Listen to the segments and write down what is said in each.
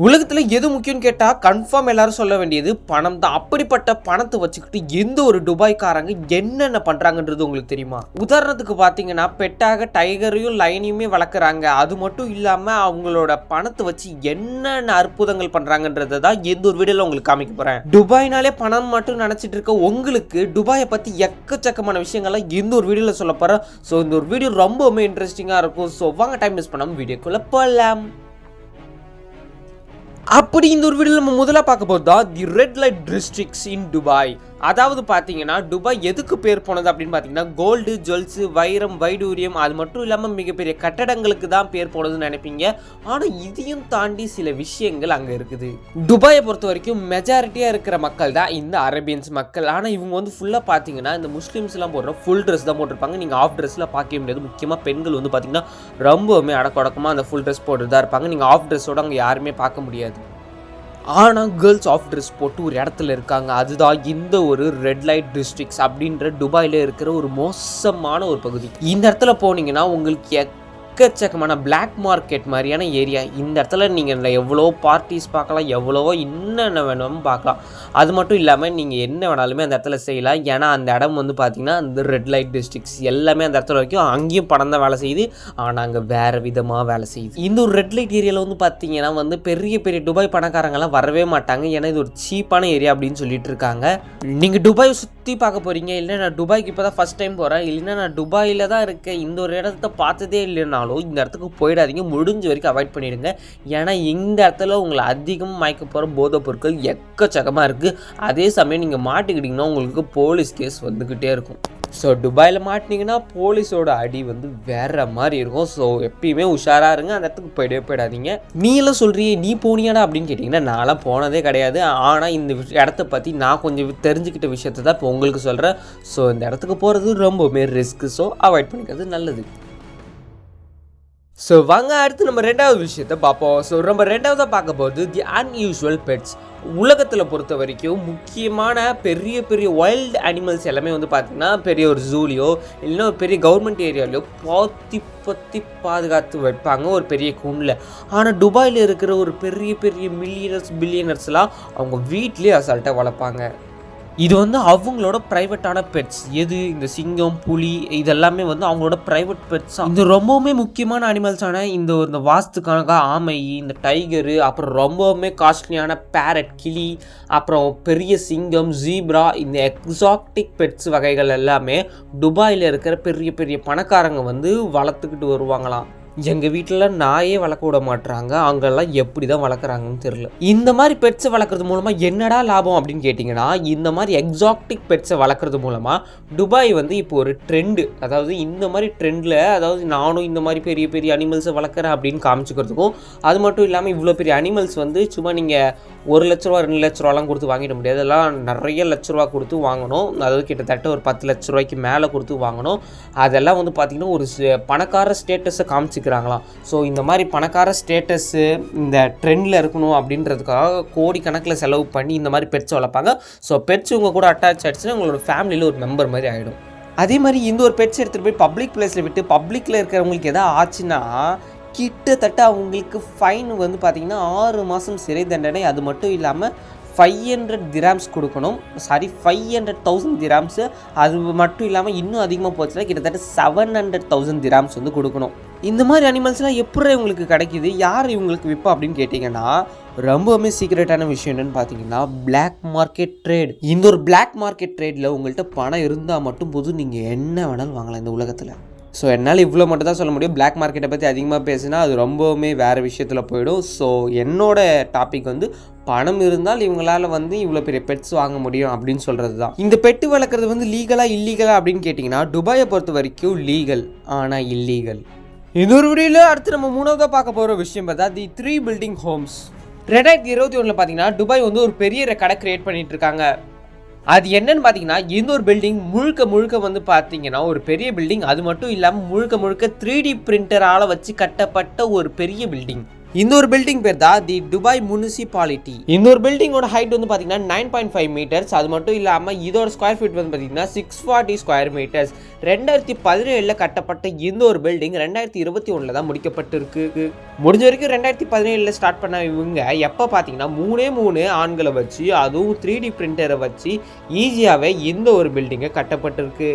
உலகத்துல எது முக்கியம்னு கேட்டா கன்ஃபார்ம் எல்லாரும் சொல்ல வேண்டியது பணம் தான். அப்படிப்பட்ட பணத்தை வச்சுக்கிட்டு எந்த ஒரு துபாய்க்காரங்க என்னென்ன பண்றாங்கன்றது உங்களுக்கு தெரியுமா? உதாரணத்துக்கு பாத்தீங்கன்னா பெட்டாக டைகரையும் லைனையுமே வளர்க்குறாங்க. அது மட்டும் இல்லாம அவங்களோட பணத்தை வச்சு என்னென்ன அற்புதங்கள் பண்றாங்கன்றதை தான் எந்த ஒரு வீடியோல உங்களுக்கு காமிக்க போறேன். துபாய்னாலே பணம் மட்டும் நினைச்சிட்டு இருக்க உங்களுக்கு துபாயை பத்தி எக்கச்சக்கமான விஷயங்கள்லாம் எந்த ஒரு வீடியோல சொல்ல போறேன். ஸோ இந்த ஒரு வீடியோ ரொம்பவுமே இன்ட்ரெஸ்டிங்கா இருக்கும். ஸோ வாங்க டைம் மிஸ் பண்ணாம வீடியோக்குள்ள போகலாம். அப்படி இந்த ஒரு வீடியோவில் நம்ம முதல்ல பார்க்க போகிறது தான் the red light districts in Dubai. அதாவது பார்த்தீங்கன்னா துபாய் எதுக்கு பேர் போனது அப்படின்னு பார்த்தீங்கன்னா கோல்டு, ஜுவல்ஸு, வைரம், வைடூரியம் அது மட்டும் இல்லாமல் மிகப்பெரிய கட்டடங்களுக்கு தான் பேர் போனதுன்னு நினைப்பீங்க. ஆனால் இதையும் தாண்டி சில விஷயங்கள் அங்கே இருக்குது. துபாயை பொறுத்த வரைக்கும் மெஜாரிட்டியாக இருக்கிற மக்கள் தான் இந்த அரேபியன்ஸ் மக்கள். ஆனால் இவங்க வந்து ஃபுல்லாக பார்த்தீங்கன்னா இந்த முஸ்லீம்ஸ்லாம் போடுற ஃபுல் ட்ரெஸ் தான் போட்டிருப்பாங்க. நீங்கள் ஆஃப் ட்ரெஸ்ஸில் பார்க்க முடியாது. முக்கியமாக பெண்கள் வந்து பார்த்தீங்கன்னா ரொம்பவுமே அடக்கொடக்கமாக அந்த ஃபுல் ட்ரெஸ் போட்டு தான் இருப்பாங்க. நீங்கள் ஆஃப் ட்ரெஸ்ஸோடு அங்கே யாருமே பார்க்க முடியாது. ஆனால் கேர்ள்ஸ் ஆஃப் ட்ரெஸ் போட்டு ஒரு இடத்துல இருக்காங்க. அதுதான் இந்த ஒரு ரெட் லைட் டிஸ்ட்ரிக்ட்ஸ் அப்படின்ற துபாயில் இருக்கிற ஒரு மோசமான ஒரு பகுதி. இந்த இடத்துல போனீங்கன்னா உங்களுக்கு எக்கச்சக்கமான பிளாக் மார்க்கெட் மாதிரியான ஏரியா. இந்த இடத்துல நீங்கள் எவ்வளோ பார்ட்டிஸ் பார்க்கலாம், எவ்வளவோ என்னென்ன வேணுமோ பார்க்கலாம். அது மட்டும் இல்லாமல் நீங்கள் என்ன வேணாலுமே அந்த இடத்துல செய்யலாம். ஏன்னா அந்த இடம் வந்து பார்த்திங்கன்னா அந்த ரெட் லைட் டிஸ்ட்ரிக்ட்ஸ் எல்லாமே அந்த இடத்துல வரைக்கும் அங்கேயும் பணம் தான் வேலை செய்யுது. ஆனால் அங்கே வேறு விதமாக வேலை செய்யுது. இந்த ஒரு ரெட் லைட் ஏரியாவில் வந்து பார்த்தீங்கன்னா வந்து பெரிய பெரிய துபாய் பணக்காரங்கெல்லாம் வரவே மாட்டாங்க. ஏன்னா இது ஒரு சீப்பான ஏரியா அப்படின்னு சொல்லிட்டு இருக்காங்க. நீங்கள் துபாயை சுற்றி பார்க்க போகிறீங்க, இல்லை நான் துபாய்க்கு இப்போ தான் ஃபஸ்ட் டைம் போகிறேன், இல்லைன்னா நான் துபாயில் தான் இருக்கேன், இந்த ஒரு இடத்த பார்த்ததே இல்லைனாலும் இந்த இடத்துக்கு போயிடாதீங்க. முடிஞ்ச வரைக்கும் அவாய்ட் பண்ணிடுங்க. ஏன்னா இந்த இடத்துல உங்களை அதிகமாக மயக்க போகிற போதைப் பொருட்கள் எக்கச்சக்கமாக இருக்குது. அதே சமயம் நீங்கள் மாட்டிக்கிட்டிங்கன்னா உங்களுக்கு போலீஸ் கேஸ் வந்துக்கிட்டே இருக்கும். ஸோ துபாயில் மாட்டினீங்கன்னா போலீஸோட அடி வந்து வேற மாதிரி இருக்கும். ஸோ எப்பயுமே உஷாராக இருங்க, அந்த இடத்துக்கு போயிடாதீங்க. நீ எல்லாம் சொல்கிறியே நீ போனியாடா அப்படின்னு கேட்டிங்கன்னா நான்லாம் போனதே கிடையாது. ஆனால் இந்த இடத்த பற்றி நான் கொஞ்சம் தெரிஞ்சுக்கிட்ட விஷயத்தை தான் இப்போ உங்களுக்கு சொல்கிறேன். ஸோ இந்த இடத்துக்கு போகிறது ரொம்பவுமே ரிஸ்க்கு. ஸோ அவாய்ட் பண்ணிக்கிறது நல்லது. ஸோ வாங்க அடுத்து நம்ம ரெண்டாவது விஷயத்தை பார்ப்போம். ஸோ நம்ம ரெண்டாவதாக பார்க்க போகிறது தி அன்யூஷுவல் பெட்ஸ். உலகத்தில் பொறுத்த வரைக்கும் முக்கியமான பெரிய பெரிய வைல்டு அனிமல்ஸ் எல்லாமே வந்து பார்த்திங்கன்னா பெரிய ஒரு ஜூலியோ இல்லைன்னா ஒரு பெரிய கவர்மெண்ட் ஏரியாலையோ பற்றி பாதுகாத்து வைப்பாங்க ஒரு பெரிய கூண்டில். ஆனால் துபாயில் இருக்கிற ஒரு பெரிய பெரிய பில்லியனர்ஸ்லாம் அவங்க வீட்லேயே அசால்ட்டாக வளர்ப்பாங்க. இது வந்து அவங்களோட ப்ரைவேட்டான பெட்ஸ். எது இந்த சிங்கம், புலி இதெல்லாமே வந்து அவங்களோட ப்ரைவேட் பெட்ஸ். இந்த ரொம்பவுமே முக்கியமான அனிமல்ஸான இந்த வாஸ்துக்காக ஆமை, இந்த டைகரு, அப்புறம் ரொம்பவுமே காஸ்ட்லியான பேரட், கிளி, அப்புறம் பெரிய சிங்கம், ஜீப்ரா, இந்த எக்ஸாட்டிக் பெட்ஸ் வகைகள் எல்லாமே துபாயில் இருக்கிற பெரிய பெரிய பணக்காரங்க வந்து வளர்த்துக்கிட்டு வருவாங்களாம். எங்கள் வீட்டிலலாம் நாயே வளர்க்க விட மாட்டுறாங்க. அங்கெல்லாம் எப்படி தான் வளர்க்குறாங்கன்னு தெரியல. இந்த மாதிரி பெட்ஸை வளர்க்குறது மூலமாக என்னடா லாபம் அப்படின்னு கேட்டிங்கன்னா, இந்த மாதிரி எக்ஸாட்டிக் பெட்ஸை வளர்க்குறது மூலமாக துபாய் வந்து இப்போ ஒரு ட்ரெண்டு, அதாவது இந்த மாதிரி ட்ரெண்டில், அதாவது நானும் இந்த மாதிரி பெரிய பெரிய அனிமல்ஸை வளர்க்குறேன் அப்படின்னு காமிச்சிக்கிறதுக்கும், அது மட்டும் இல்லாமல் இவ்வளோ பெரிய அனிமல்ஸ் வந்து சும்மா நீங்கள் 1 லட்ச ரூபா 2 லட்ச ரூபாலாம் கொடுத்து வாங்கிட முடியாது. அதெல்லாம் நிறைய லட்ச ரூபா கொடுத்து வாங்கணும். அதாவது கிட்டத்தட்ட ஒரு 10 லட்ச ரூபாய்க்கு மேலே கொடுத்து வாங்கணும். அதெல்லாம் வந்து பார்த்திங்கன்னா ஒரு பணக்கார ஸ்டேட்டஸை காமிச்சிக்கிறாங்களாம். ஸோ இந்த மாதிரி பணக்கார ஸ்டேட்டஸு இந்த ட்ரெண்டில் இருக்கணும் அப்படின்றதுக்காக கோடிக்கணக்கில் செலவு பண்ணி இந்த மாதிரி பெட்ஸ் வளர்ப்பாங்க. ஸோ பெட்ஸ் உங்கள் கூட அட்டாச் ஆகிடுச்சுன்னா உங்களோட ஃபேமிலியில் ஒரு மெம்பர் மாதிரி ஆகிடும். அதே மாதிரி இந்த ஒரு பெட்ஸ் எடுத்துகிட்டு போய் பப்ளிக் பிளேஸில் விட்டு பப்ளிக்கில் இருக்கிறவங்களுக்கு எதாவது ஆச்சுன்னா கிட்டத்தட்ட அவங்களுக்கு ஃபைன் வந்து பார்த்திங்கன்னா 6 மாதம் சிறை தண்டனை. அது மட்டும் இல்லாமல் 500 திராம்ஸ் கொடுக்கணும். 500,000 திராம்ஸு. அது மட்டும் இல்லாமல் இன்னும் அதிகமாக போச்சுன்னா கிட்டத்தட்ட 700,000 திராம்ஸ் வந்து கொடுக்கணும். இந்த மாதிரி அனிமல்ஸ்லாம் எப்படி இவங்களுக்கு கிடைக்கிது, யார் இவங்களுக்கு விற்பா அப்படின்னு கேட்டிங்கன்னா ரொம்பவுமே சீக்ரெட்டான விஷயம் என்னென்னு பார்த்தீங்கன்னா பிளாக் மார்க்கெட் ட்ரேட். இந்த ஒரு பிளாக் மார்க்கெட் ட்ரேடில் உங்கள்கிட்ட பணம் இருந்தால் மட்டும் போதும், நீங்கள் என்ன வேணாலும் வாங்கலாம் இந்த உலகத்தில். ஸோ என்னால் இவ்வளோ மட்டும் தான் சொல்ல முடியும். பிளாக் மார்க்கெட்டை பற்றி அதிகமாக பேசினா அது ரொம்பவுமே வேறு விஷயத்தில் போயிடும். ஸோ என்னோட டாபிக் வந்து பணம் இருந்தால் இவங்களால் வந்து இவ்வளோ பெரிய பெட்ஸ் வாங்க முடியும் அப்படின்னு சொல்கிறது தான். இந்த பெட்டு வளர்க்குறது வந்து லீகலாக இல்லீகலா அப்படின்னு கேட்டிங்கன்னா துபாயை பொறுத்த வரைக்கும் லீகல், ஆனால் இல்லீகல். இன்னொரு வீடியோவில் அடுத்து நம்ம 3ஆவதாக பார்க்க போகிற விஷயம் பார்த்தா தி 3 பில்டிங் ஹோம்ஸ். 2021 பார்த்தீங்கன்னா துபாய் வந்து ஒரு பெரிய ரெக்கார்டை கிரியேட் பண்ணிட்டு இருக்காங்க. அது என்னன்னு பார்த்தீங்கன்னா இந்த ஒரு பில்டிங் முழுக்க வந்து பார்த்தீங்கன்னா ஒரு பெரிய பில்டிங். அது மட்டும் இல்லாமல் முழுக்க 3D பிரிண்டரால் வச்சு கட்டப்பட்ட ஒரு பெரிய பில்டிங். இந்த ஒரு பில்டிங் பேர் தான் தி துபாய் முனிசிபாலிட்டி. இந்த ஒரு பில்டிங்கோட ஹைட் வந்து பார்த்தீங்கன்னா 9.5 மீட்டர்ஸ். அது மட்டும் இல்லாமல் இதோட ஸ்கொயர் ஃபீட் வந்து பார்த்தீங்கன்னா 640 ஸ்கொயர் மீட்டர்ஸ். 2017 கட்டப்பட்ட இந்த ஒரு பில்டிங் 2021 தான் முடிக்கப்பட்டிருக்கு. முடிஞ்ச வரைக்கும் 2017 ஸ்டார்ட் பண்ண இவங்க எப்போ பார்த்தீங்கன்னா 3 ஆண்களை வச்சு, அதுவும் 3D பிரிண்டரை வச்சு ஈஸியாகவே இந்த ஒரு பில்டிங்கை கட்டப்பட்டிருக்கு.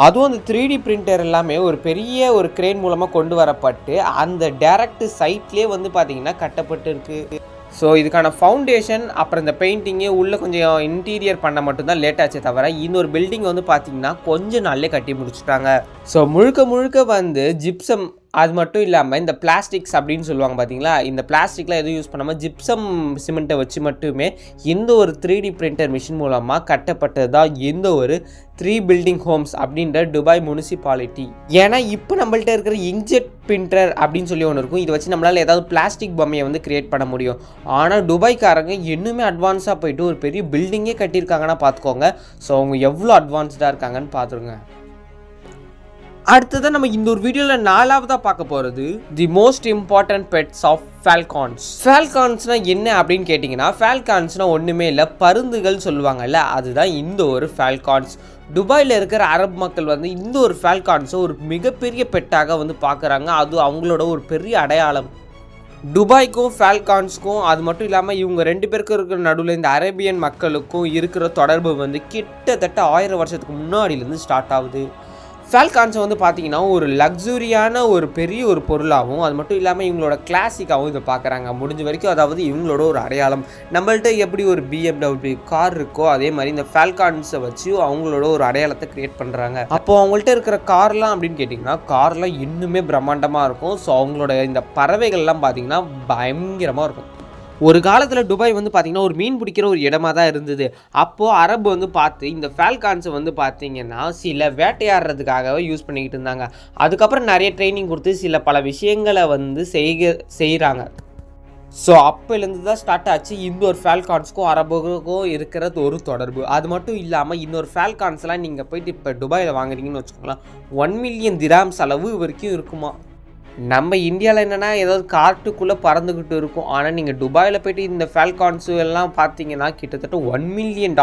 அதுவும் அந்த 3D பிரிண்டர் எல்லாமே ஒரு பெரிய ஒரு கிரேன் மூலமாக கொண்டு வரப்பட்டு அந்த டைரக்ட் சைட்லேயே வந்து பார்த்திங்கன்னா கட்டப்பட்டு இருக்குது. ஸோ இதுக்கான ஃபவுண்டேஷன் அப்புறம் இந்த பெயிண்டிங்கு உள்ளே கொஞ்சம் இன்டீரியர் பண்ண மட்டும்தான் லேட் ஆச்சே தவிர இந்த ஒரு பில்டிங் வந்து பார்த்திங்கன்னா கொஞ்சம் நாள்லேயே கட்டி முடிச்சுட்டாங்க. ஸோ முழுக்க வந்து ஜிப்சம், அது மட்டும் இல்லாமல் இந்த பிளாஸ்டிக்ஸ் அப்படின்னு சொல்லுவாங்க பார்த்தீங்களா, இந்த பிளாஸ்டிக்லாம் எதுவும் யூஸ் பண்ணாமல் ஜிப்சம் சிமெண்ட்டை வச்சு மட்டுமே இந்த ஒரு 3D பிரிண்டர் மிஷின் மூலமாக கட்டப்பட்டது தான் இந்த ஒரு 3 பில்டிங் ஹோம்ஸ் அப்படின்ற துபாய் முனிசிபாலிட்டி. ஏன்னா இப்போ நம்மள்ட்ட இருக்கிற இங்க்ஜெட் பிரிண்டர் அப்படின்னு சொல்லி ஒன்று இருக்கும். இதை வச்சு நம்மளால் ஏதாவது பிளாஸ்டிக் பொம்மையை வந்து கிரியேட் பண்ண முடியும். ஆனால் துபாய்க்காரங்க இன்னுமே அட்வான்ஸாக போயிட்டு ஒரு பெரிய பில்டிங்கே கட்டியிருக்காங்கன்னா பார்த்துக்கோங்க. ஸோ அவங்க எவ்வளோ அட்வான்ஸ்டாக இருக்காங்கன்னு பார்த்துருங்க. அடுத்ததான் நம்ம இந்த ஒரு வீடியோவில் 4ஆவதாக பார்க்க போகிறது the most important pets of falcons. ஃபால்கான்ஸ்னால் என்ன அப்படின்னு கேட்டிங்கன்னா, ஃபால்கான்ஸ்னால் ஒன்றுமே இல்லை, பருந்துகள் சொல்லுவாங்கல்ல, அதுதான் இந்த ஒரு ஃபால்கான்ஸ். துபாயில் இருக்கிற அரபு மக்கள் வந்து இந்த ஒரு ஃபால்கான்ஸை ஒரு மிகப்பெரிய பெட்டாக வந்து பார்க்குறாங்க. அது அவங்களோட ஒரு பெரிய அடையாளம். துபாய்க்கும் ஃபால்கான்ஸ்க்கும், அது மட்டும் இல்லாமல் இவங்க 2 பேருக்கும் இருக்கிற நடுவில் இந்த அரேபியன் மக்களுக்கும் இருக்கிற தொடர்பு வந்து கிட்டத்தட்ட 1000 வருஷத்துக்கு முன்னாடியிலேருந்து ஸ்டார்ட் ஆகுது. ஃபால்கான்ஸை வந்து பார்த்தீங்கன்னா ஒரு லக்ஸுரியான ஒரு பெரிய ஒரு பொருளாகவும், அது மட்டும் இல்லாமல் இவங்களோட கிளாசிக்காகவும் இதை பார்க்குறாங்க முடிஞ்ச வரைக்கும். அதாவது இவங்களோட ஒரு அடையாளம். நம்மள்ட்ட எப்படி ஒரு BMW கார் இருக்கோ அதே மாதிரி இந்த ஃபால்கான்ஸை வச்சு அவங்களோட ஒரு அடையாளத்தை க்ரியேட் பண்ணுறாங்க. அப்போது அவங்கள்ட்ட இருக்கிற கார்லாம் அப்படின்னு கேட்டிங்கன்னா, கார்லாம் இன்னுமே பிரம்மாண்டமாக இருக்கும். ஸோ அவங்களோட இந்த பறவைகள்லாம் பார்த்திங்கன்னா பயங்கரமாக இருக்கும். ஒரு காலத்தில் துபாய் வந்து பார்த்திங்கன்னா ஒரு மீன் பிடிக்கிற ஒரு இடமா தான் இருந்தது. அப்போது அரபு வந்து பார்த்து இந்த ஃபால்கான்ஸை வந்து பார்த்திங்கன்னா சில வேட்டையாடுறதுக்காகவே யூஸ் பண்ணிக்கிட்டு இருந்தாங்க. அதுக்கப்புறம் நிறைய ட்ரைனிங் கொடுத்து சில பல விஷயங்களை வந்து செய்கிறாங்க. ஸோ அப்போலேருந்து தான் ஸ்டார்ட் ஆச்சு இந்த ஒரு ஃபால்கான்ஸ்க்கும் அரபுக்கும் இருக்கிறது ஒரு தொடர்பு. அது மட்டும் இல்லாமல் இன்னொரு ஃபால்கான்ஸ்லாம் நீங்கள் போயிட்டு இப்போ துபாயில் வாங்குறீங்கன்னு வச்சுக்கோங்களேன், 1 மில்லியன் திராம்ஸ் அளவு வரைக்கும் இருக்குமா. நம்ம இந்தியாவில் என்னென்னா ஏதாவது காட்டுக்குள்ளே பறந்துக்கிட்டு இருக்கும். ஆனால் நீங்கள் துபாயில் போய்ட்டு இந்த ஃபால்கான்ஸு எல்லாம் பார்த்தீங்கன்னா கிட்டத்தட்ட $1 மில்லியன்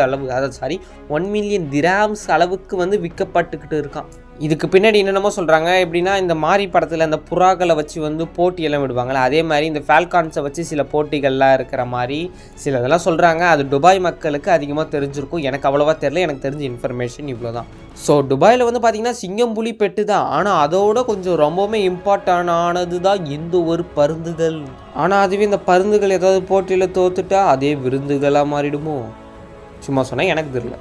அளவு, அதாவது 1 மில்லியன் திராம்ஸ் அளவுக்கு வந்து விற்கப்பட்டுக்கிட்டு இருக்கான். இதுக்கு பின்னாடி என்னென்னமோ சொல்கிறாங்க. எப்படின்னா இந்த மாரி படத்தில் அந்த புறாக்களை வச்சு வந்து போட்டியெல்லாம் விடுவாங்களே, அதே மாதிரி இந்த ஃபால்கான்ஸை வச்சு சில போட்டிகள்லாம் இருக்கிற மாதிரி சில இதெல்லாம் சொல்கிறாங்க. அது துபாய் மக்களுக்கு அதிகமாக தெரிஞ்சிருக்கும். எனக்கு அவ்வளோவா தெரியல, எனக்கு தெரிஞ்ச இன்ஃபர்மேஷன் இவ்வளோ தான். ஸோ துபாயில் வந்து பார்த்திங்கன்னா சிங்கம் புலி பெட்டு தான், ஆனால் அதோட கொஞ்சம் ரொம்பவுமே இம்பார்ட்டன்டானது தான் இந்த ஒரு பருந்துகள். ஆனால் அதுவே இந்த பருந்துகள் ஏதாவது போட்டியில் தோத்துட்டா அதே விருந்துகளாக மாறிடுமோ, சும்மா சொன்னால் எனக்கு தெரியல.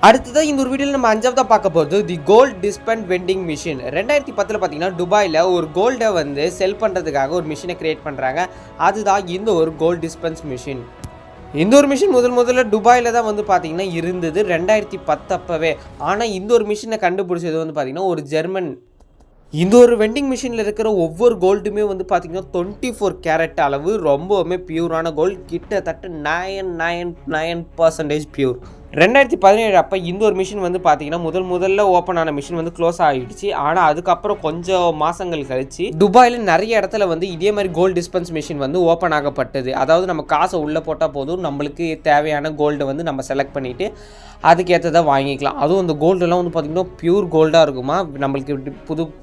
அடுத்ததான் இந்த ஒரு வீடியோவில் நம்ம 5ஆவதாக பார்க்க போகிறது தி கோல்ட் டிஸ்பென்ஸ் வெண்டிங் மிஷின். 2010 பார்த்தீங்கன்னா துபாயில் ஒரு கோல்டை வந்து செல் பண்ணுறதுக்காக ஒரு மிஷினை கிரியேட் பண்ணுறாங்க. அதுதான் இந்த ஒரு கோல்ட் டிஸ்பென்ஸ் மிஷின். இந்த ஒரு மிஷின் முதல்ல துபாயில் தான் வந்து பார்த்திங்கன்னா இருந்தது 2010 அப்போவே. ஆனால் இந்த ஒரு மிஷினை கண்டுபிடிச்சது வந்து பார்த்திங்கன்னா ஒரு ஜெர்மன். இந்த ஒரு வெண்டிங் மிஷினில் இருக்கிற ஒவ்வொரு கோல்டுமே வந்து பார்த்திங்கன்னா 24 கேரட் அளவு, ரொம்பவுமே பியூரான கோல்டு, கிட்டத்தட்ட 99% பியூர். 2017 அப்போ இந்த ஒரு மிஷின் வந்து பார்த்திங்கன்னா முதல்ல ஓப்பன் ஆன மிஷின் வந்து க்ளோஸ் ஆகிடுச்சு. ஆனால் அதுக்கப்புறம் கொஞ்சம் மாதங்கள் கழிச்சு துபாயில் நிறைய இடத்துல வந்து இதே மாதிரி கோல்டு டிஸ்பென்ஸ் மிஷின் வந்து ஓப்பன் ஆகப்பட்டது. அதாவது நம்ம காசை உள்ளே போட்டால் போதும், நம்மளுக்கு தேவையான கோல்டை வந்து நம்ம செலக்ட் பண்ணிவிட்டு அதுக்கேற்றதை வாங்கிக்கலாம். அதுவும் அந்த கோல்டெல்லாம் வந்து பார்த்திங்கன்னா பியூர் கோல்டாக இருக்குமா. நம்மளுக்கு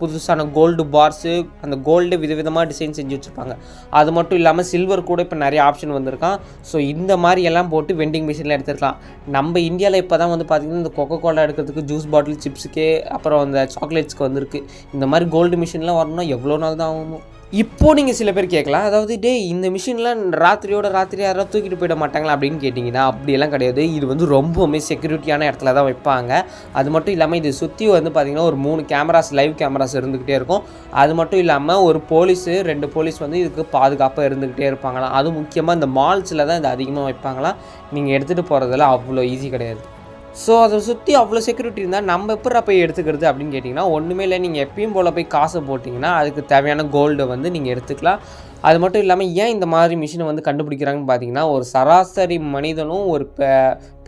புதுசான கோல்டு பார்ஸு, அந்த கோல்டு விதவிதமாக டிசைன் செஞ்சு வச்சுருப்பாங்க. அது மட்டும் இல்லாமல் சில்வர் கூட இப்போ நிறைய ஆப்ஷன் வந்திருக்கான். ஸோ இந்த மாதிரி எல்லாம் போட்டு வெண்டிங் மிஷினில் எடுத்துருக்கலாம். நம்ம இந்தியாவில் இப்போ தான் வந்து பார்த்திங்கன்னா இந்த கொக்கோ கோலா எடுக்கிறதுக்கு ஜூஸ் பாட்டில், சிப்ஸுக்கே, அப்புறம் அந்த சாக்லேட்ஸ்க்கு வந்திருக்கு. இந்த மாதிரி கோல்டு மிஷின்லாம் வரணும்னா எவ்வளோ நாள் தான் ஆகும். இப்போது நீங்கள் சில பேர் கேட்கலாம், அதாவது இந்த மிஷின்லாம் ராத்திரி யாராவது தூக்கிட்டு போயிட மாட்டாங்களா அப்படின்னு கேட்டிங்கன்னா அப்படியெல்லாம் கிடையாது. இது வந்து ரொம்பவுமே செக்யூரிட்டியான இடத்துல தான் வைப்பாங்க. அது மட்டும் இல்லாமல் இது சுற்றி வந்து பார்த்திங்கன்னா ஒரு 3 கேமராஸ், லைவ் கேமராஸ் இருந்துக்கிட்டே இருக்கும். அது மட்டும் இல்லாமல் ஒரு 2 போலீஸ் வந்து இதுக்கு பாதுகாப்பாக இருந்துக்கிட்டே இருப்பாங்களாம். அது முக்கியமாக இந்த மால்ஸில் தான் இது அதிகமாக வைப்பாங்களாம். நீங்கள் எடுத்துகிட்டு போகிறதெல்லாம் அவ்வளோ ஈஸி கிடையாது. ஸோ அதை சுற்றி அவ்வளோ செக்யூரிட்டி இருந்தால் நம்ம எப்போ போய் எடுத்துக்கிறது அப்படின்னு கேட்டிங்கன்னா ஒன்றுமே இல்லை. நீங்கள் எப்பயும் போல் போய் காசை போட்டிங்கன்னா அதுக்கு தேவையான கோல்டை வந்து நீங்கள் எடுத்துக்கலாம். அது மட்டும் இல்லாமல் ஏன் இந்த மாதிரி மிஷினை வந்து கண்டுபிடிக்கிறாங்கன்னு பார்த்தீங்கன்னா, ஒரு சராசரி மனிதனும் ஒரு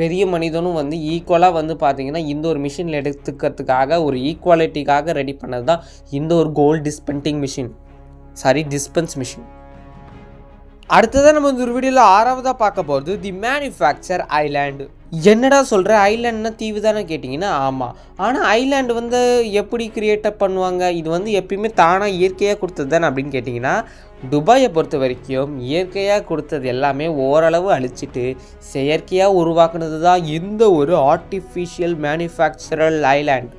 பெரிய மனிதனும் வந்து ஈக்குவலாக வந்து பார்த்திங்கன்னா இந்த ஒரு மிஷினில் எடுத்துக்கிறதுக்காக ஒரு ஈக்குவாலிட்டிக்காக ரெடி பண்ணது தான் இந்த ஒரு gold dispensing machine. Dispense machine. அடுத்ததான் நம்ம இந்த ஒரு வீடியோவில் 6வதாக பார்க்க போகிறது தி மேனுஃபேக்சர் ஐலாண்டு. என்னடா சொல்கிற, ஐலாண்ட்னா தீவு தானே கேட்டிங்கன்னா ஆமாம். ஆனால் ஐலாண்டு வந்து எப்படி கிரியேட்டப் பண்ணுவாங்க, இது வந்து எப்பயுமே தானாக இயற்கையாக கொடுத்தது தானே அப்படின்னு கேட்டிங்கன்னா, துபாயை பொறுத்த வரைக்கும் இயற்கையாக கொடுத்தது எல்லாமே ஓரளவு அழிச்சிட்டு செயற்கையாக உருவாக்குனது தான் இந்த ஒரு ஆர்டிஃபிஷியல் மேனுஃபேக்சரல் ஐலாண்டு.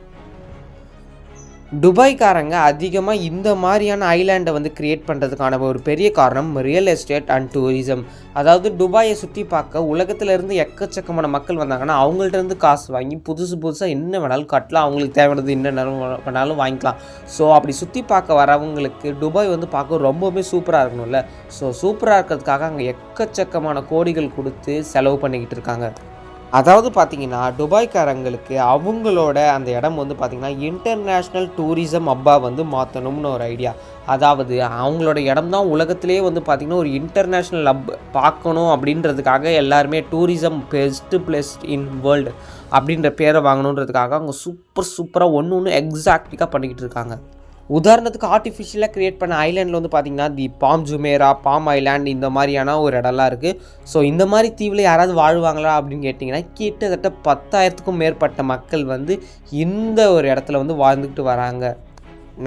துபாய்க்காரங்க அதிகமாக இந்த மாதிரியான ஐலாண்டை வந்து கிரியேட் பண்ணுறதுக்கான ஒரு பெரிய காரணம் ரியல் எஸ்டேட் அண்ட் டூரிசம். அதாவது துபாயை சுற்றி பார்க்க உலகத்திலேருந்து எக்கச்சக்கமான மக்கள் வந்தாங்கன்னா அவங்கள்ட்ட காசு வாங்கி புதுசாக என்ன வேணாலும் கட்டலாம், அவங்களுக்கு தேவையானது என்ன வேணாலும் வாங்கிக்கலாம். ஸோ அப்படி சுற்றி பார்க்க வரவங்களுக்கு துபாய் வந்து பார்க்க ரொம்பவுமே சூப்பராக இருக்கணும்ல. ஸோ சூப்பராக இருக்கிறதுக்காக அங்கே எக்கச்சக்கமான கோடிகள் கொடுத்து செலவு பண்ணிக்கிட்டு இருக்காங்க. அதாவது பார்த்திங்கன்னா துபாய்க்காரங்களுக்கு அவங்களோட அந்த இடம் வந்து பார்த்திங்கன்னா இன்டர்நேஷ்னல் டூரிசம் ஹப்பாக வந்து மாற்றணும்னு ஒரு ஐடியா. அதாவது அவங்களோட இடம் தான் உலகத்திலே வந்து பார்த்திங்கன்னா ஒரு இன்டர்நேஷ்னல் ஹப் பார்க்கணும் அப்படின்றதுக்காக எல்லாருமே tourism best place in world அப்படின்ற பேரை வாங்கணுன்றதுக்காக அவங்க சூப்பராக ஒன்று எக்ஸாக்டிக்காக பண்ணிக்கிட்டு இருக்காங்க. உதாரணத்துக்கு ஆர்டிஃபிஷியலாக க்ரியேட் பண்ண ஐலாண்டில் வந்து பார்த்திங்கன்னா தி பாம் ஜுமேரா, பாம் ஐலாண்ட் இந்த மாதிரியான ஒரு இடம்லாம் இருக்குது. ஸோ இந்த மாதிரி தீவில் யாராவது வாழ்வாங்களா அப்படின்னு கேட்டிங்கன்னா கிட்டத்தட்ட 10,000க்கும் மேற்பட்ட மக்கள் வந்து இந்த ஒரு இடத்துல வந்து வாழ்ந்துக்கிட்டு வராங்க.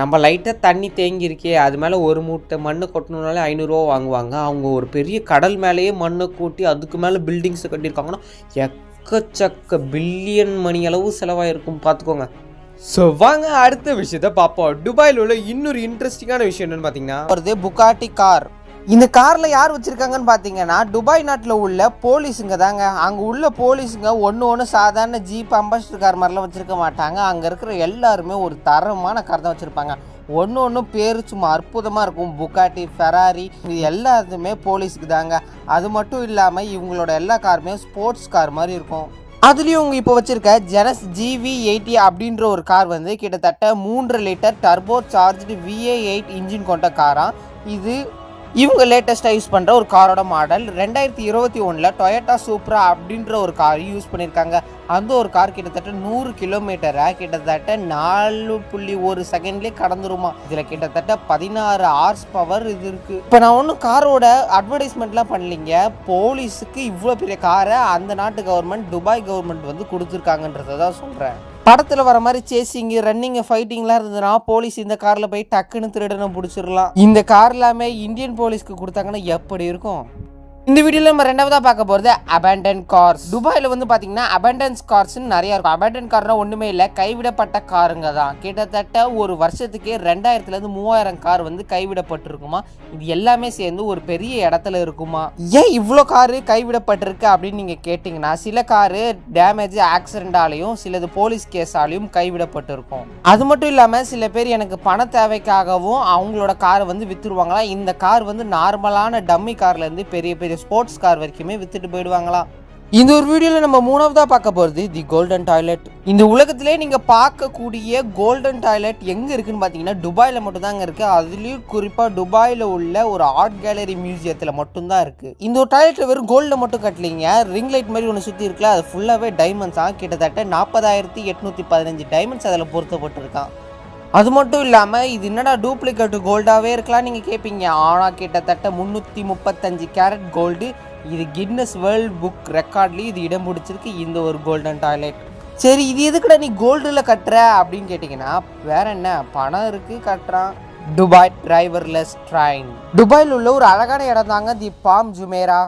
நம்ம லைட்டாக தண்ணி தேங்கியிருக்கே அது மேலே ஒரு மூட்டை மண்ணை கொட்டணுனாலே 500 ரூபா வாங்குவாங்க. அவங்க ஒரு பெரிய கடல் மேலேயே மண்ணை கூட்டி அதுக்கு மேலே பில்டிங்ஸை கட்டியிருக்காங்கன்னா எக்கச்சக்க பில்லியன் மணி அளவு செலவாயிருக்கும் பார்த்துக்கோங்க. ஸோ வாங்க அடுத்த விஷயத்த பார்ப்போம். துபாயில் உள்ள இன்னொரு இன்ட்ரெஸ்டிங்கான விஷயம் என்னென்னு பார்த்தீங்கன்னா ஒரு புகாட்டி கார். இந்த காரில் யார் வச்சுருக்காங்கன்னு பார்த்தீங்கன்னா துபாய் நாட்டில் உள்ள போலீஸுங்க தாங்க. அங்கே உள்ள போலீஸுங்க ஒன்று சாதாரண ஜீப் அம்பாசிடர் கார் மாதிரிலாம் வச்சுருக்க மாட்டாங்க. அங்கே இருக்கிற எல்லாருமே ஒரு தரமான கார் தான் வச்சுருப்பாங்க. ஒன்று பேர் சும்மா அற்புதமாக இருக்கும். புகாட்டி, ஃபெராரி இது எல்லாத்துமே போலீஸுக்கு தாங்க. அது மட்டும் இல்லாமல் இவங்களோட எல்லா காருமே ஸ்போர்ட்ஸ் கார் மாதிரி இருக்கும். அதுலேயும் இவங்க இப்போ வச்சுருக்க ஜெனஸ் GV80 அப்படின்ற ஒரு கார் வந்து கிட்டத்தட்ட 3 litre turbo charged VA8 engine கொண்ட காராக. இது இவங்க லேட்டஸ்ட்டாக யூஸ் பண்ணுற ஒரு காரோட மாடல். 2021 டொயோட்டா சூப்ரா அப்படின்ற ஒரு கார் யூஸ் பண்ணியிருக்காங்க. அந்த ஒரு கார் கிட்டத்தட்ட 100 கிலோமீட்டரை கிட்டத்தட்ட 4.1 செகண்ட்லேயே கடந்துருமா. இதில் கிட்டத்தட்ட 16 ஹார்ஸ் பவர் இது இருக்குது. இப்போ நான் ஒன்றும் காரோட அட்வர்டைஸ்மெண்ட்லாம் பண்ணலிங்க. போலீஸுக்கு இவ்வளோ பெரிய காரை அந்த நாட்டு கவர்மெண்ட் துபாய் கவர்மெண்ட் வந்து கொடுத்துருக்காங்கன்றதை தான் சொல்கிறேன். படத்தில் வர மாதிரி சேசிங்கு, ரன்னிங்கு, ஃபைட்டிங்லாம் இருந்ததுன்னா போலீஸ் இந்த காரில் போய் டக்குன்னு திருடனை பிடிச்சிடலாம். இந்த கார் எல்லாமே இந்தியன் போலீஸ்க்கு கொடுத்தாங்கன்னா எப்படி இருக்கும்? இந்த வீடியோவில் நம்ம 2வதாக பார்க்க போகிறது அபேண்டன் கார்ஸ். துபாயில் வந்து பார்த்தீங்கன்னா அபேண்டன்ஸ் கார்ஸ்ன்னு நிறையா இருக்கும். அபேண்டன் கார்னால் ஒன்றுமே இல்லை, கைவிடப்பட்ட காருங்க தான். கிட்டத்தட்ட ஒரு வருஷத்துக்கே 2000லேருந்து 3000 கார் வந்து கைவிடப்பட்டிருக்குமா. இது எல்லாமே சேர்ந்து ஒரு பெரிய இடத்துல இருக்குமா. ஏன் இவ்வளோ காரு கைவிடப்பட்டிருக்கு அப்படின்னு நீங்கள் கேட்டிங்கன்னா சில காரு டேமேஜ் ஆக்சிடென்டாலையும் சிலது போலீஸ் கேஸாலையும் கைவிடப்பட்டிருக்கும். அது மட்டும் இல்லாமல் சில பேர் எனக்கு பண தேவைக்காகவும் அவங்களோட காரை வந்து விற்றுருவாங்களா. இந்த கார் வந்து நார்மலான டம்மி கார்லேருந்து பெரிய ஸ்போர்ட்ஸ் கார் வரைக்குமே வித்துட்டு போயிடுவாங்களா. இந்த ஒரு வீடியோவில் நம்ம 3வதாக பார்க்க போகிறது தி கோல்டன் டாய்லெட். இந்த உலகத்திலே நீங்கள் பார்க்கக்கூடிய கோல்டன் டாய்லெட் எங்கே இருக்குன்னு பார்த்தீங்கன்னா துபாயில் மட்டும்தாங்க இருக்குது. அதுலேயும் குறிப்பாக துபாயில் உள்ள ஒரு ஆர்ட் கேலரி மியூசியத்தில் மட்டும்தான் இருக்குது. இந்த ஒரு டாய்லெட்டில் வெறும் கோல்டில் மட்டும் கட்டலிங்க, ரிங் லைட் மாதிரி ஒன்று சுற்றி இருக்குல்ல, அது ஃபுல்லாகவே டைமண்ட்ஸாக. கிட்டத்தட்ட 40,815 டைமண்ட்ஸ் அதில் பொருத்தப்பட்டிருக்கான். அது மட்டும் இல்லாமல் இது என்னடா டூப்ளிகேட் கோல்டாகவே இருக்கலாம் நீங்கள் கேட்பீங்க. ஆனால் கிட்டத்தட்ட 335 கேரட் கோல்டு. இது கின்னஸ் வேர்ல்ட் புக் ரெக்கார்ட்லேயும் இது இடம் பிடிச்சிருக்கு இந்த ஒரு கோல்டன் டாய்லெட். சரி, இது எதுக்குடா நீ கோல்டில் கட்டுற அப்படின்னு கேட்டிங்கன்னா வேற என்ன, பணம் இருக்குது கட்டுறான். Dubai driverless train. துபாயில் உள்ள ஒரு அழகான இடம் தாங்க தி பாம் ஜுமேரா.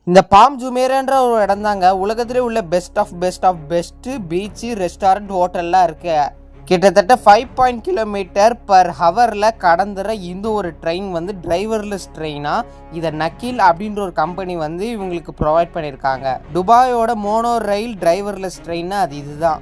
இந்த பாம் ஜுமேரான்ற ஒரு இடம் தாங்க உலகத்திலே உள்ள பெஸ்ட்டு பீச்சு, ரெஸ்டாரண்ட், ஹோட்டல்லாம் இருக்கு. கிட்டத்தட்ட 5 கிலோமீட்டர் பர் ஹவரில் கடந்துற இந்த ஒரு ட்ரெயின் வந்து டிரைவர்லெஸ் ட்ரெயினாக. இதை நக்கீல் அப்படின்ற ஒரு கம்பெனி வந்து இவங்களுக்கு ப்ரொவைட் பண்ணியிருக்காங்க. துபாயோட மோனோ ரயில் டிரைவர்லெஸ் ட்ரெயின்னா அது இதுதான்.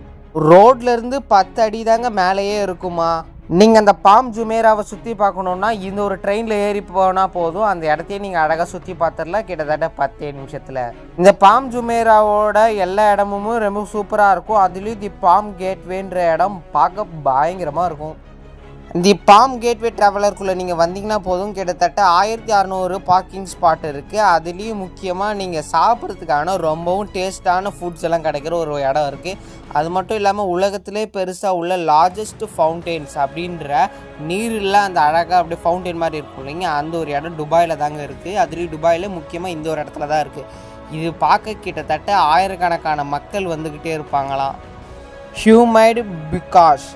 ரோட்லேருந்து 10 அடி தாங்க மேலேயே இருக்குமா. நீங்கள் அந்த பாம் ஜுமேராவை சுற்றி பார்க்கணுன்னா இந்த ஒரு ட்ரெயினில் ஏறி போனால் போதும், அந்த இடத்தையே நீங்கள் அழகாக சுற்றி பார்த்துடலாம் கிட்டத்தட்ட 10 நிமிஷத்தில். இந்த பாம் ஜுமேராவோட எல்லா இடமும் ரொம்ப சூப்பராக இருக்கும். அதுலேயும் தி பாம் கேட்வேன்ற இடம் பார்க்க பயங்கரமாக இருக்கும். தி பாம் கேட்வே ட்ராவலருக்குள்ளே நீங்கள் வந்தீங்கன்னா போதும், கிட்டத்தட்ட 1600 பார்க்கிங் ஸ்பாட் இருக்குது. அதுலேயும் முக்கியமாக நீங்கள் சாப்பிட்றதுக்கான ரொம்பவும் டேஸ்ட்டான ஃபுட்ஸ் எல்லாம் கிடைக்கிற ஒரு இடம் இருக்குது. அது மட்டும் இல்லாமல் உலகத்திலே பெருசாக உள்ள லார்ஜஸ்ட் ஃபவுண்டெயின்ஸ் அப்படின்ற நீரில் அந்த அழகாக அப்படியே ஃபவுண்டெயின் மாதிரி இருக்கும் இல்லைங்க, அந்த ஒரு இடம் துபாயில் தாங்க இருக்குது. அதுலேயும் துபாயில் முக்கியமாக இந்த ஒரு இடத்துல தான் இருக்குது. இது பார்க்க கிட்டத்தட்ட ஆயிரக்கணக்கான மக்கள் வந்துக்கிட்டே இருப்பாங்களாம். ஹியூமைடு பிகாஸ்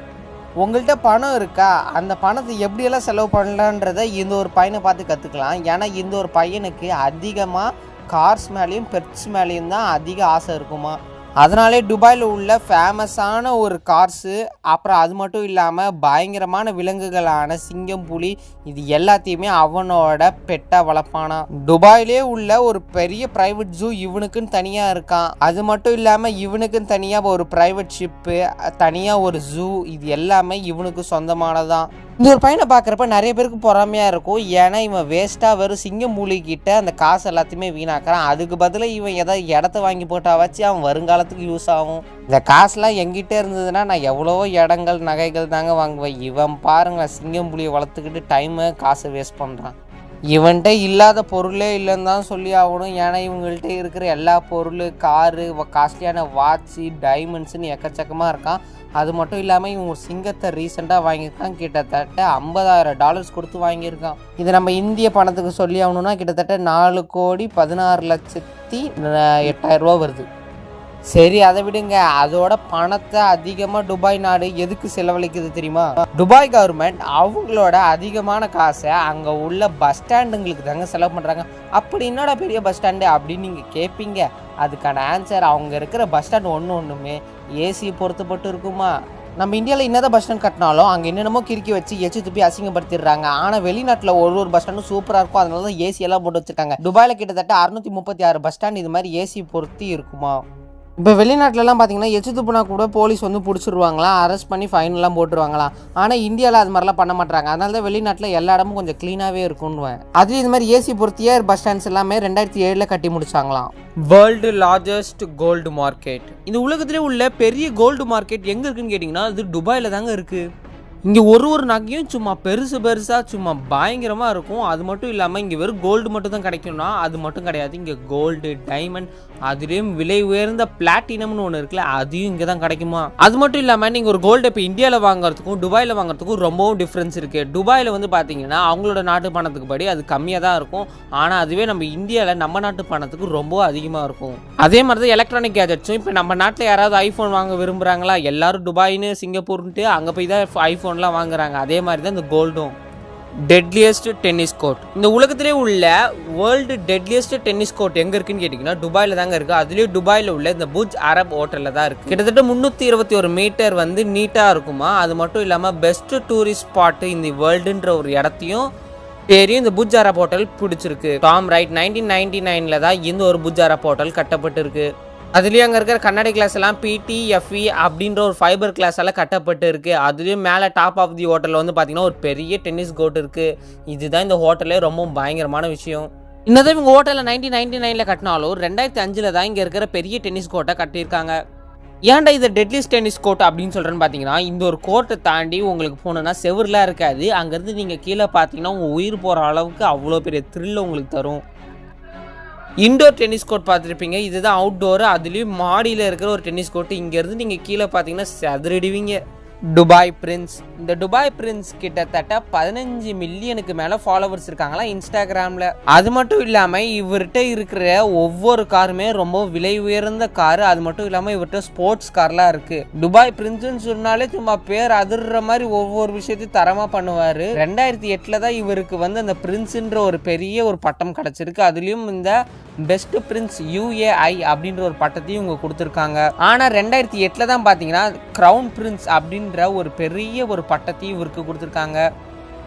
உங்கள்கிட்ட பணம் இருக்கா, அந்த பணத்தை எப்படியெல்லாம் செலவு பண்ணலான்றதை இந்த ஒரு பையனை பார்த்து கற்றுக்கலாம். ஏன்னா இந்த ஒரு பையனுக்கு அதிகமாக கார்ஸ் மேலேயும் பெட்ஸ் மேலேயும் தான் அதிக ஆசை இருக்குமா. அதனாலே துபாயில் உள்ள ஃபேமஸான ஒரு கார்ஸு, அப்புறம் அது மட்டும் இல்லாமல் பயங்கரமான விலங்குகளான சிங்கம், புலி, இது எல்லாத்தையுமே அவனோட பெட்டாக வளர்ப்பானா. துபாயிலே உள்ள ஒரு பெரிய ப்ரைவேட் ஜூ இவனுக்குன்னு தனியாக இருக்கான். அது மட்டும் இல்லாமல் இவனுக்குன்னு தனியாக ஒரு ப்ரைவேட் ஷிப்பு, தனியாக ஒரு ஜூ, இது எல்லாமே இவனுக்கு சொந்தமானதான். இந்த ஒரு பையனை பார்க்குறப்ப நிறைய பேருக்கு பொறாமையாக இருக்கும். ஏன்னா இவன் வேஸ்ட்டாக வெறும் சிங்கம் மூலிகிட்ட அந்த காசு எல்லாத்தையுமே வீணாக்குறான். அதுக்கு பதிலாக இவன் ஏதாவது இடத்த வாங்கி போட்டா வச்சு அவன் வருங்காலத்துக்கு யூஸ் ஆகும். இந்த காசுலாம் எங்கிட்டே இருந்ததுன்னா நான் எவ்வளவோ இடங்கள் நகைகள் தாங்க வாங்குவேன். இவன் பாருங்களேன், சிங்கம் புலியை வளர்த்துக்கிட்டு டைமை காசை வேஸ்ட் பண்ணுறான். இவன்கிட்ட இல்லாத பொருளே இல்லைன்னு தான் சொல்லி ஆகணும். ஏன்னா இவங்கள்ட்ட இருக்கிற எல்லா பொருள், காரு, காஸ்ட்லியான வாட்சி, டைமண்ட்ஸுன்னு எக்கச்சக்கமாக இருக்கான். அது மட்டும் இல்லாமல் இவன் ஒரு சிங்கத்தை ரீசெண்டாக வாங்கியிருக்கான். கிட்டத்தட்ட $50,000 கொடுத்து வாங்கியிருக்கான். இது நம்ம இந்திய பணத்துக்கு சொல்லி ஆகணும்னா கிட்டத்தட்ட 4,16,08,000 வருது. சரி, அதை விடுங்க. அதோட பணத்தை அதிகமாக துபாய் நாடு எதுக்கு செலவழிக்குது தெரியுமா? துபாய் கவர்மெண்ட் அவங்களோட அதிகமான காசை அங்கே உள்ள பஸ் ஸ்டாண்டுங்களுக்கு தாங்க செலவு பண்ணுறாங்க. அப்படி என்னோட பெரிய பஸ் ஸ்டாண்டு அப்படின்னு நீங்கள் கேட்பீங்க. அதுக்கான ஆன்சர், அவங்க இருக்கிற பஸ் ஸ்டாண்ட் ஒன்றுமே ஏசி பொறுத்தப்பட்டு இருக்குமா. நம்ம இந்தியாவில் என்னதான் பஸ் ஸ்டாண்ட் கட்டினாலும் அங்கே என்னென்னமோ கிறுக்கி வச்சு எச்சு துப்பி அசிங்கப்படுத்திடுறாங்க. ஆனால் வெளிநாட்டில் ஒரு பஸ் ஸ்டாண்டும் சூப்பராக இருக்கும். அதனால தான் ஏசி எல்லாம் போட்டு வச்சுருக்காங்க. துபாயில் கிட்டத்தட்ட 636 பஸ் ஸ்டாண்ட் இது மாதிரி ஏசி பொருத்தி இருக்குமா. இப்போ வெளிநாட்டிலலாம் பார்த்தீங்கன்னா எச்சு துப்புனா கூட போலீஸ் வந்து பிடிச்சிருவாங்களாம், அரெஸ்ட் பண்ணி ஃபைன்லாம் போட்டுருவாங்களாம். ஆனால் இந்தியாவில் அது மாதிரிலாம் பண்ண மாட்டாங்க. அதனால தான் வெளிநாட்டில் எல்லா இடமும் கொஞ்சம் க்ளீனாகவே இருக்கும்னுவேன். அதுலேயும் இது மாதிரி ஏசி பொறுத்தியே பஸ் ஸ்டாண்ட்ஸ் எல்லாமே 2007 கட்டி முடிச்சாங்களாம். வேர்ல்டு லார்ஜஸ்ட் கோல்டு மார்க்கெட், இந்த உலகத்திலே உள்ள பெரிய கோல்டு மார்க்கெட் எங்கே இருக்குன்னு கேட்டிங்கன்னா அது துபாயில் தாங்க இருக்குது. இங்கே ஒரு நகையும் சும்மா பெருசாக சும்மா பயங்கரமாக இருக்கும். அது மட்டும் இல்லாமல் இங்கே வெறும் கோல்டு மட்டும் தான் கிடைக்கும்னா அது மட்டும் கிடையாது. இங்கே கோல்டு, டைமண்ட், அதுலேயும் விலை உயர்ந்த பிளாட்டினம்னு ஒன்று இருக்குல்ல, அதையும் இங்கே தான் கிடைக்குமா. அது மட்டும் இல்லாமல் நீங்கள் ஒரு கோல்டு இப்போ இந்தியாவில் வாங்குறதுக்கும் துபாயில் வாங்குறதுக்கும் ரொம்பவும் டிஃப்ரென்ஸ் இருக்குது. துபாயில் வந்து பார்த்தீங்கன்னா அவங்களோட நாட்டு பணத்துக்கு படி அது கம்மியாக தான் இருக்கும். ஆனால் அதுவே நம்ம இந்தியாவில் நம்ம நாட்டு பணத்துக்கு ரொம்ப அதிகமாக இருக்கும். அதே மாதிரி தான் எலக்ட்ரானிக் கேஜெட்ஸும். இப்போ நம்ம நாட்டில் யாராவது ஐஃபோன் வாங்க விரும்புகிறாங்களா, எல்லாரும் துபாயின்னு சிங்கப்பூர்ன்ட்டு அங்கே போய் தான் ஐஃபோன்லாம் வாங்குறாங்க. அதே மாதிரி தான் இந்த கோல்டும். டெட்லியஸ்ட் டென்னிஸ் கோர்ட், இந்த உலகத்திலே உள்ள வேர்ல்டு டெட்லியஸ்ட் டென்னிஸ் கோர்ட் எங்கே இருக்குன்னு கேட்டிங்கன்னா துபாயில் தாங்க இருக்குது. அதுலேயும் துபாயில் உள்ள இந்த புஜ் அரப் ஹோட்டலில் தான் இருக்குது. கிட்டத்தட்ட 321 மீட்டர் வந்து நீட்டாக இருக்குமா. அது மட்டும் இல்லாமல் பெஸ்ட் டூரிஸ்ட் ஸ்பாட்டு இந்த வேர்ல்டுன்ற ஒரு இடத்தையும் பேரையும் இந்த புஜ் அரப் ஹோட்டல் பிடிச்சிருக்கு. டாம் ரைட் 1999 தான் இந்த ஒரு புஜ் அரப் ஹோட்டல் கட்டப்பட்டு இருக்கு. அதுலேயும் அங்கே இருக்கிற கண்ணாடி கிளாஸ் எல்லாம் PTFE அப்படின்ற ஒரு ஃபைபர் கிளாஸ் எல்லாம் கட்டப்பட்டு இருக்குது. அதுலேயும் மேலே டாப் ஆஃப் தி ஹோட்டலில் வந்து பார்த்தீங்கன்னா ஒரு பெரிய டென்னிஸ் கோர்ட் இருக்குது. இதுதான் இந்த ஹோட்டலே ரொம்ப பயங்கரமான விஷயம். இன்னதான் இவங்க ஹோட்டலில் 1999 கட்டினாலும் 2005 தான் இங்கே இருக்கிற பெரிய டென்னிஸ் கோர்ட்டை கட்டியிருக்காங்க. ஏன்டா இது டெட்லிஸ்ட் டென்னிஸ் கோர்ட் அப்படின்னு சொல்கிறேன்னு பார்த்தீங்கன்னா இந்த ஒரு கோர்ட்டை தாண்டி உங்களுக்கு போனோன்னா செவர்லாம் இருக்காது. அங்கேருந்து நீங்கள் கீழே பார்த்தீங்கன்னா உங்கள் உயிர் போகிற அளவுக்கு அவ்வளோ பெரிய த்ரில் உங்களுக்கு தரும். இன்டோர் டென்னிஸ் கோர்ட் பார்த்துருப்பீங்க, இதுதான் அவுட்டோர். அதுலேயும் மாடியில் இருக்கிற ஒரு டென்னிஸ் கோர்ட்டு. இங்கேருந்து நீங்கள் கீழே பார்த்தீங்கன்னா சதுரடிவீங்க. துபாய் பிரின்ஸ், இந்த துபாய் பிரின்ஸ் கிட்டத்தட்ட 15 மில்லியனுக்கு மேலே ஃபாலோவர்ஸ் இருக்காங்களா இன்ஸ்டாகிராமில். அது மட்டும் இல்லாமல் இவர்கிட்ட இருக்கிற ஒவ்வொரு காருமே ரொம்ப விலை உயர்ந்த காரு. அது மட்டும் இல்லாமல் இவர்கிட்ட ஸ்போர்ட்ஸ் கார்லாம் இருக்குது. துபாய் பிரின்ஸ்ன்னு சொன்னாலே சும்மா பேர் அதிர்ற மாதிரி ஒவ்வொரு விஷயத்தையும் தரமாக பண்ணுவார். 2008 தான் இவருக்கு வந்து அந்த பிரின்ஸுன்ற ஒரு பெரிய ஒரு பட்டம் கிடச்சிருக்கு. அதுலேயும் இந்த பெஸ்ட் பிரின்ஸ் UAI அப்படின்ற ஒரு பட்டத்தையும் இவங்க கொடுத்துருக்காங்க. ஆனால் 2008 தான் பார்த்தீங்கன்னா க்ரௌன் பிரின்ஸ் அப்படின்ற ஒரு பெரிய ஒரு பட்டத்தையும் இவருக்கு கொடுத்துருக்காங்க.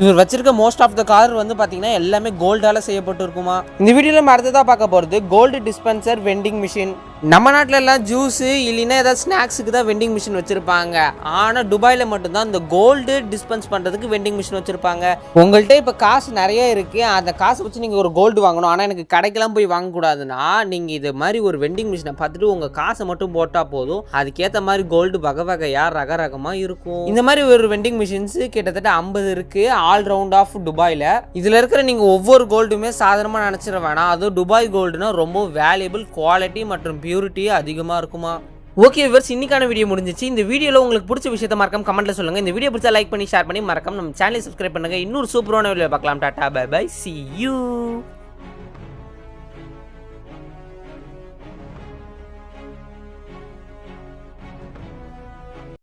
இவர் வச்சிருக்க மோஸ்ட் ஆஃப் த கார் வந்து பார்த்தீங்கன்னா எல்லாமே கோல்டால் செய்யப்பட்டு இருக்குமா. இந்த வீடியோவில் நம்ம அடுத்ததாக பார்க்க போகிறது கோல்டு டிஸ்பென்சர் வெண்டிங் மிஷின். நம்ம நாட்டில எல்லாம் ஜூஸு இல்லைன்னா ஏதாவது ஸ்நாக்ஸுக்கு தான் வெண்டிங் மிஷின் வச்சுருப்பாங்க. ஆனால் துபாயில் மட்டும்தான் இந்த கோல்டு டிஸ்பென்ஸ் பண்ணுறதுக்கு வெண்டிங் மிஷின் வச்சுருப்பாங்க. உங்கள்கிட்ட இப்போ காசு நிறைய இருக்குது, அந்த காசை வச்சு நீங்கள் ஒரு கோல்டு வாங்கணும், ஆனால் எனக்கு கடைக்கெல்லாம் போய் வாங்கக்கூடாதுன்னா நீங்கள் இது மாதிரி ஒரு வெண்டிங் மிஷினை பார்த்துட்டு உங்கள் காசை மட்டும் போட்டால் போதும். அதுக்கேற்ற மாதிரி கோல்டு வகை வகையாக ரகரகமாக இருக்கும். இந்த மாதிரி ஒரு வெண்டிங் மிஷின்ஸு கிட்டத்தட்ட 50 இருக்குது ஆல் ரவுண்ட் ஆஃப் துபாயில். இதில் இருக்கிற நீங்கள் ஒவ்வொரு கோல்டுமே சாதாரணமாக நினச்சிட வேணாம். அதுவும் துபாய் கோல்டுனா ரொம்ப வேல்யூபிள், குவாலிட்டி மற்றும் பியூரிட்டி அதிகமாக இருக்குமா. ஓகே வியூவர்ஸ், இன்னைக்கான வீடியோ முடிஞ்சிச்சு. இந்த வீடியோவில் உங்களுக்கு பிடிச்ச விஷயத்தை மறக்காம கமெண்ட்ல சொல்லுங்கள். இந்த வீடியோ பிடிச்சா லைக் பண்ணி ஷேர் பண்ணி மறக்காம நம்ம சேனலை சப்ஸ்கிரைப் பண்ணுங்கள். இன்னொரு சூப்பரான வீடியோ பார்க்கலாம். Tata bye bye, see you.